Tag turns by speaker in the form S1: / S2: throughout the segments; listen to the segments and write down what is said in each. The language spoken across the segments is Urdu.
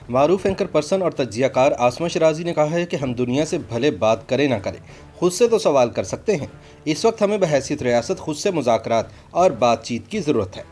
S1: معروف اینکر پرسن اور تجزیہ کار آسما شرازی نے کہا ہے کہ ہم دنیا سے بھلے بات کریں نہ کریں، خود سے تو سوال کر سکتے ہیں۔ اس وقت ہمیں بحیثیت ریاست خود سے مذاکرات اور بات چیت کی ضرورت ہے۔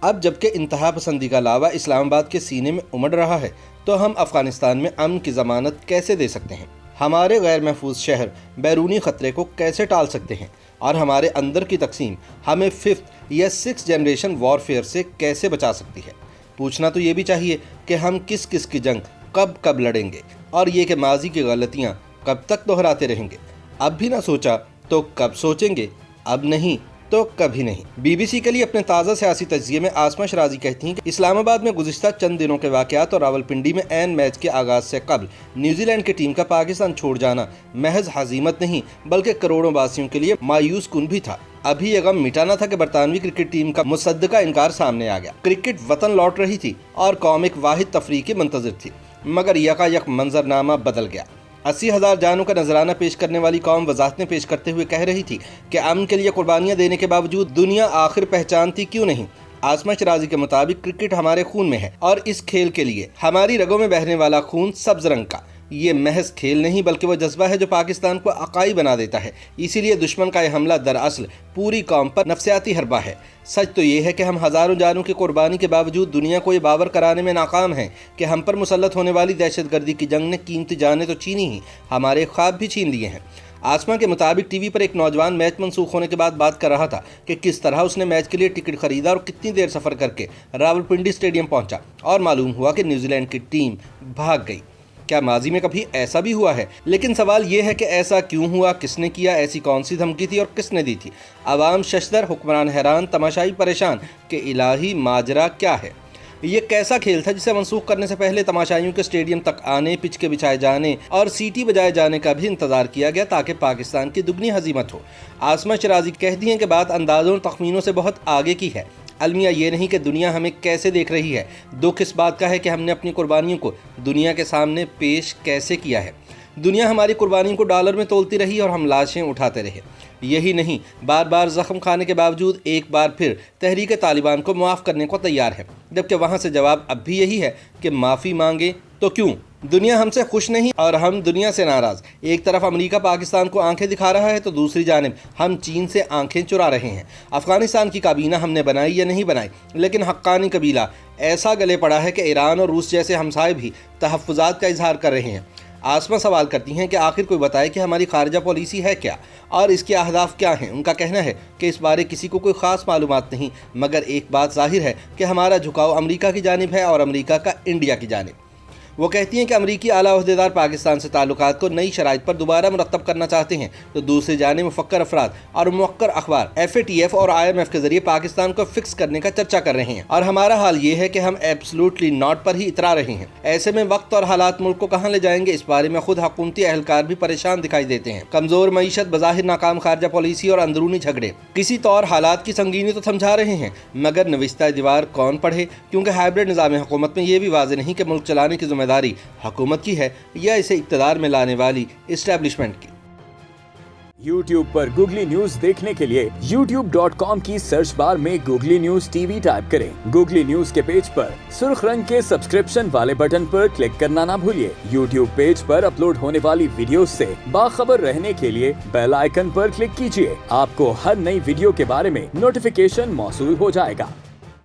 S1: اب جبکہ انتہا پسندی کا لاوا اسلام آباد کے سینے میں امڑ رہا ہے تو ہم افغانستان میں امن کی ضمانت کیسے دے سکتے ہیں؟ ہمارے غیر محفوظ شہر بیرونی خطرے کو کیسے ٹال سکتے ہیں؟ اور ہمارے اندر کی تقسیم ہمیں 5th یا 6th جنریشن وارفیئر سے کیسے بچا سکتی ہے؟ پوچھنا تو یہ بھی چاہیے کہ ہم کس کس کی جنگ کب لڑیں گے، اور یہ کہ ماضی کی غلطیاں کب تک دہراتے رہیں گے۔ اب بھی نہ سوچا تو کب سوچیں گے، اب نہیں تو کبھی نہیں۔ بی بی سی کے لیے اپنے تازہ سیاسی تجزیے میں آسما شرازی کہتی ہیں کہ اسلام آباد میں گزشتہ چند دنوں کے واقعات اور راولپنڈی میں عین میچ کے آغاز سے قبل نیوزی لینڈ کی ٹیم کا پاکستان چھوڑ جانا محض ہزیمت نہیں بلکہ کروڑوں باسیوں کے لیے مایوس کن بھی تھا۔ ابھی یہ غم مٹانا تھا کہ برطانوی کرکٹ ٹیم کا مصدقہ انکار سامنے آ گیا۔ کرکٹ وطن لوٹ رہی تھی اور قوم ایک واحد تفریح کی منتظر تھی، مگر یکا منظرنامہ بدل گیا۔ 80,000 جانوں کا نذرانہ پیش کرنے والی قوم وضاحتیں پیش کرتے ہوئے کہہ رہی تھی کہ امن کے لیے قربانیاں دینے کے باوجود دنیا آخر پہچانتی کیوں نہیں؟ آسما شرازی کے مطابق کرکٹ ہمارے خون میں ہے اور اس کھیل کے لیے ہماری رگوں میں بہنے والا خون سبز رنگ کا یہ محض کھیل نہیں بلکہ وہ جذبہ ہے جو پاکستان کو عقائی بنا دیتا ہے۔ اسی لیے دشمن کا یہ حملہ دراصل پوری قوم پر نفسیاتی حربہ ہے۔ سچ تو یہ ہے کہ ہم ہزاروں جانوں کی قربانی کے باوجود دنیا کو یہ باور کرانے میں ناکام ہیں کہ ہم پر مسلط ہونے والی دہشت گردی کی جنگ نے قیمتی جانیں تو چھینی ہی، ہمارے خواب بھی چھین لیے ہیں۔ آسما کے مطابق ٹی وی پر ایک نوجوان میچ منسوخ ہونے کے بعد بات کر رہا تھا کہ کس طرح اس نے میچ کے لیے ٹکٹ خریدا اور کتنی دیر سفر کر کے راولپنڈی اسٹیڈیم پہنچا اور معلوم ہوا کہ نیوزی لینڈ کی ٹیم بھاگ گئی۔ کیا ماضی میں کبھی ایسا بھی ہوا ہے؟ لیکن سوال یہ ہے کہ ایسا کیوں ہوا، کس نے کیا، ایسی کون سی دھمکی تھی اور کس نے دی تھی؟ عوام ششدر، حکمران حیران، تماشائی پریشان کہ الہی ماجرا کیا ہے؟ یہ کیسا کھیل تھا جسے منسوخ کرنے سے پہلے تماشائیوں کے اسٹیڈیم تک آنے، پچ کے بچھائے جانے اور سیٹی بجائے جانے کا بھی انتظار کیا گیا تاکہ پاکستان کی دگنی ہزیمت ہو؟ آسما شرازی کہتی ہیں کہ بات اندازوں اور تخمینوں سے بہت آگے کی ہے۔ المیہ یہ نہیں کہ دنیا ہمیں کیسے دیکھ رہی ہے، دکھ اس بات کا ہے کہ ہم نے اپنی قربانیوں کو دنیا کے سامنے پیش کیسے کیا ہے۔ دنیا ہماری قربانیوں کو ڈالر میں تولتی رہی اور ہم لاشیں اٹھاتے رہے۔ یہی نہیں، بار بار زخم کھانے کے باوجود ایک بار پھر تحریک طالبان کو معاف کرنے کو تیار ہے، جبکہ وہاں سے جواب اب بھی یہی ہے کہ معافی مانگے تو کیوں؟ دنیا ہم سے خوش نہیں اور ہم دنیا سے ناراض۔ ایک طرف امریکہ پاکستان کو آنکھیں دکھا رہا ہے تو دوسری جانب ہم چین سے آنکھیں چرا رہے ہیں۔ افغانستان کی کابینہ ہم نے بنائی یا نہیں بنائی، لیکن حقانی قبیلہ ایسا گلے پڑا ہے کہ ایران اور روس جیسے ہمسائے بھی تحفظات کا اظہار کر رہے ہیں۔ آسما سوال کرتی ہیں کہ آخر کوئی بتائے کہ ہماری خارجہ پالیسی ہے کیا اور اس کے اہداف کیا ہیں؟ ان کا کہنا ہے کہ اس بارے کسی کو کوئی خاص معلومات نہیں، مگر ایک بات ظاہر ہے کہ ہمارا جھکاؤ امریکہ کی جانب ہے اور امریکہ کا انڈیا کی جانب۔ وہ کہتی ہیں کہ امریکی اعلیٰ عہدیدار پاکستان سے تعلقات کو نئی شرائط پر دوبارہ مرتب کرنا چاہتے ہیں، تو دوسری جانب مفکر افراد اور موقر اخبار FATF اور IMF کے ذریعے پاکستان کو فکس کرنے کا چرچا کر رہے ہیں، اور ہمارا حال یہ ہے کہ ہم ایبسلوٹلی ناٹ پر ہی اترا رہے ہیں۔ ایسے میں وقت اور حالات ملک کو کہاں لے جائیں گے، اس بارے میں خود حکومتی اہلکار بھی پریشان دکھائی دیتے ہیں۔ کمزور معیشت، بظاہر ناکام خارجہ پالیسی اور اندرونی جھگڑے کسی طور حالات کی سنگینی تو سمجھا رہے ہیں، مگر نوشتہ دیوار کون پڑھے؟ کیونکہ ہائبرڈ نظام حکومت میں یہ بھی واضح نہیں کہ ملک چلانے کی ذمہ داری حکومت کی ہے یا اسے اقتدار میں لانے والی اسٹیبلشمنٹ کی۔
S2: YouTube پر گوگلی نیوز دیکھنے کے لیے youtube.com کی سرچ بار میں گوگلی نیوز TV ٹائپ کریں۔ گوگلی نیوز کے پیج پر سرخ رنگ کے سبسکرپشن والے بٹن پر کلک کرنا نہ بھولیے۔ YouTube پیج پر اپلوڈ ہونے والی ویڈیوز سے باخبر رہنے کے لیے بیل آئیکن پر کلک کیجیے۔ آپ کو ہر نئی ویڈیو کے بارے میں نوٹیفیکیشن موصول ہو جائے گا۔